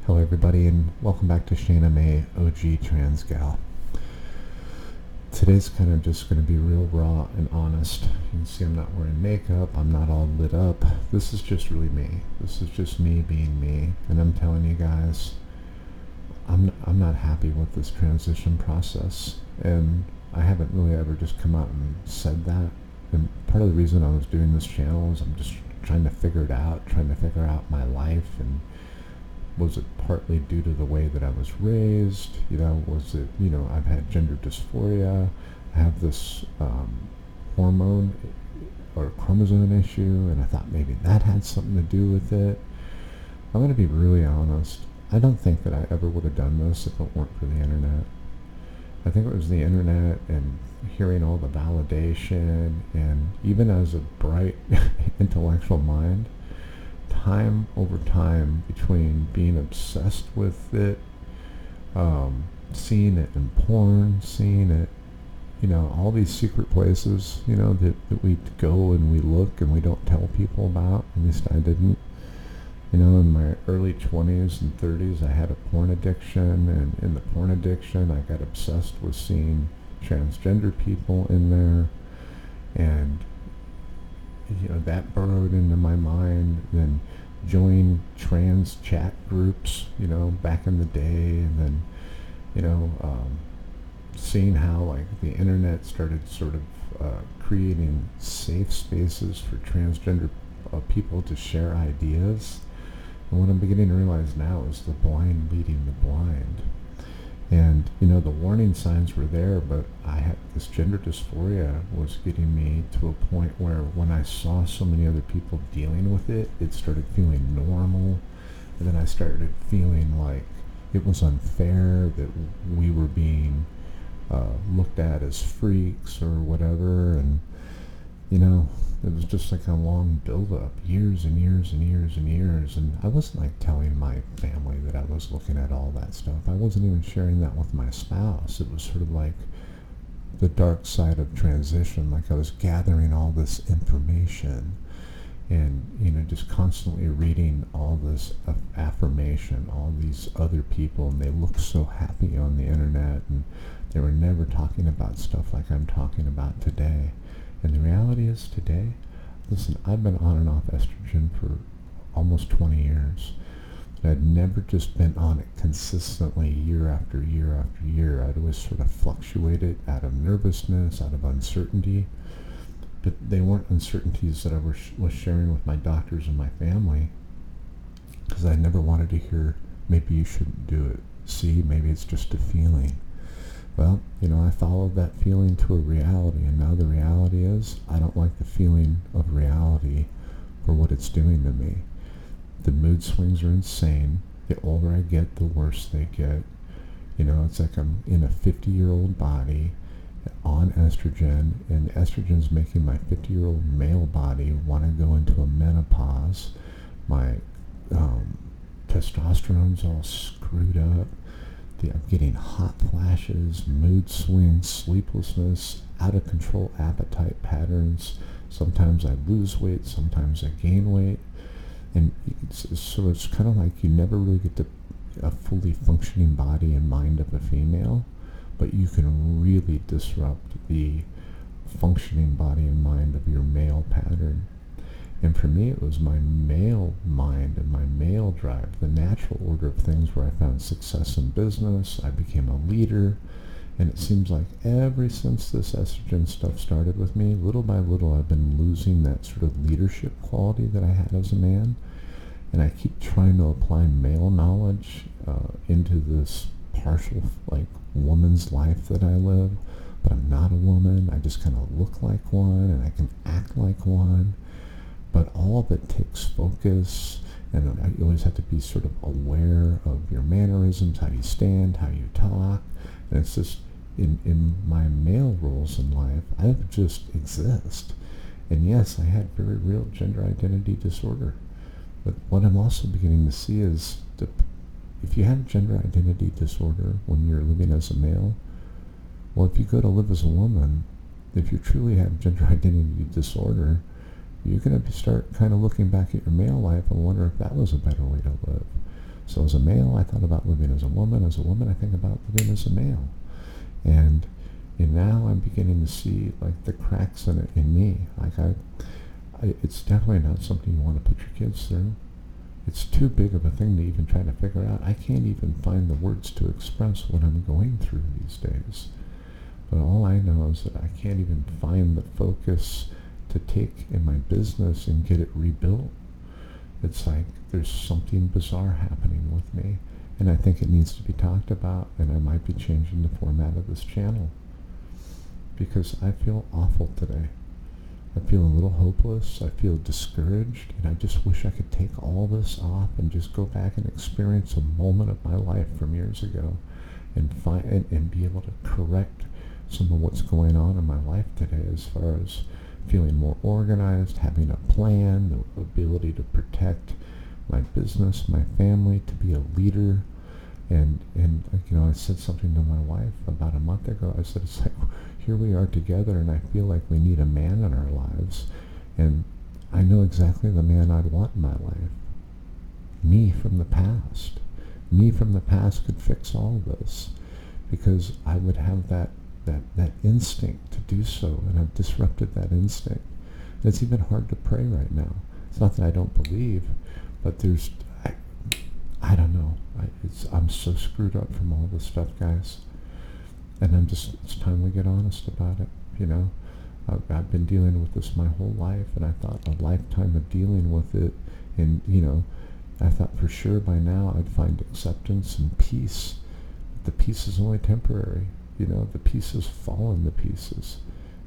Hello everybody and welcome back to Shayna-Mae, OG Trans Gal. Today's kind of just going to be real raw and honest. You can see I'm not wearing makeup, I'm not all lit up. This is just really me. This is just me being me. And I'm telling you guys, I'm not happy with this transition process. And I haven't really ever just come out and said that. And part of the reason I was doing this channel is I'm just trying to figure it out, trying to figure out my life. And was it partly due to the way that I was raised? Was it, I've had gender dysphoria. I have this hormone or chromosome issue, and I thought maybe that had something to do with it. I'm going to be really honest. I don't think that I ever would have done this if it weren't for the internet. I think it was the internet and hearing all the validation, and even as a bright intellectual mind, time over time between being obsessed with it, seeing it in porn, seeing it, all these secret places, that we go and we look and we don't tell people about. At least I didn't. In my early 20s and 30s, I had a porn addiction, and in the porn addiction, I got obsessed with seeing transgender people in there, and that burrowed into my mind. Then joined trans chat groups, back in the day, and then, seeing how like the internet started sort of creating safe spaces for transgender people to share ideas. And what I'm beginning to realize now is the blind leading the blind. And, the warning signs were there, but I had this gender dysphoria was getting me to a point where when I saw so many other people dealing with it, it started feeling normal. And then I started feeling like it was unfair that we were being looked at as freaks or whatever. And, it was just like a long build-up, years and years and years and years. And I wasn't like telling my family that I was looking at all that stuff. I wasn't even sharing that with my spouse. It was sort of like the dark side of transition. Like I was gathering all this information and, just constantly reading all this affirmation, all these other people, and they looked so happy on the internet, and they were never talking about stuff like I'm talking about today. And the reality is today, listen, I've been on and off estrogen for almost 20 years. But I'd never just been on it consistently year after year after year. I'd always sort of fluctuated out of nervousness, out of uncertainty. But they weren't uncertainties that I was sharing with my doctors and my family, because I never wanted to hear, maybe you shouldn't do it. See, maybe it's just a feeling. Well, I followed that feeling to a reality, and now the reality is I don't like the feeling of reality for what it's doing to me. The mood swings are insane. The older I get, the worse they get. It's like I'm in a 50-year-old body on estrogen, and estrogen's making my 50-year-old male body want to go into a menopause. My testosterone's all screwed up. I'm getting hot flashes, mood swings, sleeplessness, out of control appetite patterns. Sometimes I lose weight, sometimes I gain weight. And so it's kind of like you never really get a fully functioning body and mind of a female, but you can really disrupt the functioning body and mind of your male pattern. And for me, it was my male mind and my male drive, the natural order of things, where I found success in business. I became a leader. And it seems like ever since this estrogen stuff started with me, little by little, I've been losing that sort of leadership quality that I had as a man. And I keep trying to apply male knowledge into this partial, like, woman's life that I live. But I'm not a woman. I just kind of look like one, and I can act like one. But all of it takes focus, and you always have to be sort of aware of your mannerisms, how you stand, how you talk. And it's just, in my male roles in life, I just exist. And yes, I had very real gender identity disorder. But what I'm also beginning to see is if you have gender identity disorder when you're living as a male, well, if you go to live as a woman, if you truly have gender identity disorder, you're going to start kind of looking back at your male life and wonder if that was a better way to live. So as a male, I thought about living as a woman. As a woman, I think about living as a male. And now I'm beginning to see like the cracks in it in me. Like it's definitely not something you want to put your kids through. It's too big of a thing to even try to figure out. I can't even find the words to express what I'm going through these days. But all I know is that I can't even find the focus to take in my business and get it rebuilt. It's like there's something bizarre happening with me, and I think it needs to be talked about, and I might be changing the format of this channel because I feel awful today. I feel a little hopeless. I feel discouraged, and I just wish I could take all this off and just go back and experience a moment of my life from years ago and find and be able to correct some of what's going on in my life today as far as feeling more organized, having a plan, the ability to protect my business, my family, to be a leader. And I said something to my wife about a month ago. I said, it's like, here we are together, and I feel like we need a man in our lives. And I know exactly the man I'd want in my life. Me from the past. Me from the past could fix all this because I would have that instinct to do so, and I've disrupted that instinct. And it's even hard to pray right now. It's not that I don't believe, but there's, I don't know. I'm so screwed up from all this stuff, guys. And it's time we get honest about it, I've been dealing with this my whole life, and I thought a lifetime of dealing with it, and, I thought for sure by now I'd find acceptance and peace. But the peace is only temporary. The pieces fall into pieces.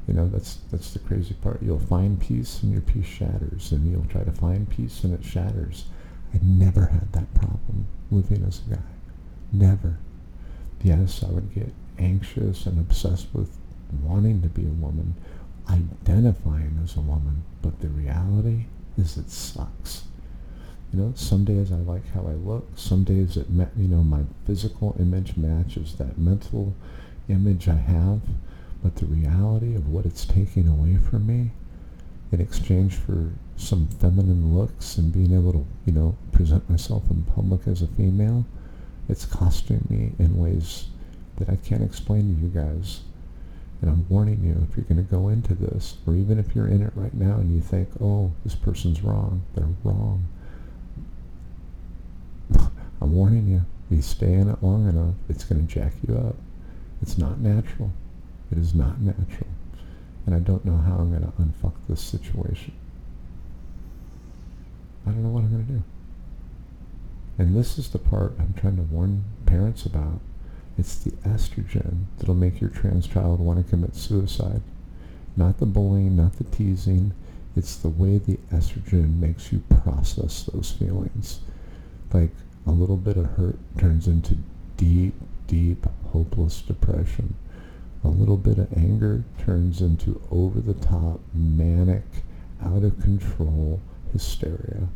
That's the crazy part. You'll find peace and your peace shatters, and you'll try to find peace and it shatters. I never had that problem living as a guy. Never. Yes, I would get anxious and obsessed with wanting to be a woman, identifying as a woman, but the reality is it sucks. Some days I like how I look. Some days my physical image matches that mental image I have, but the reality of what it's taking away from me in exchange for some feminine looks and being able to, present myself in public as a female, it's costing me in ways that I can't explain to you guys. And I'm warning you, if you're going to go into this, or even if you're in it right now and you think, oh, this person's wrong, they're wrong. I'm warning you, you stay in it long enough, it's going to jack you up. It's not natural. It is not natural. And I don't know how I'm going to unfuck this situation. I don't know what I'm going to do. And this is the part I'm trying to warn parents about. It's the estrogen that'll make your trans child want to commit suicide. Not the bullying, not the teasing. It's the way the estrogen makes you process those feelings. Like a little bit of hurt turns into deep, deep, hopeless depression. A little bit of anger turns into over-the-top, manic, out-of-control hysteria.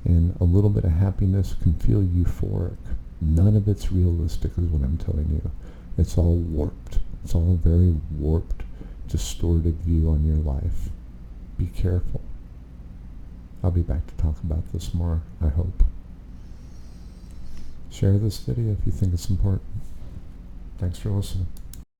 And a little bit of happiness can feel euphoric. None of it's realistic is what I'm telling you. It's all warped. It's all a very warped, distorted view on your life. Be careful. I'll be back to talk about this more, I hope. Share this video if you think it's important. Thanks for listening.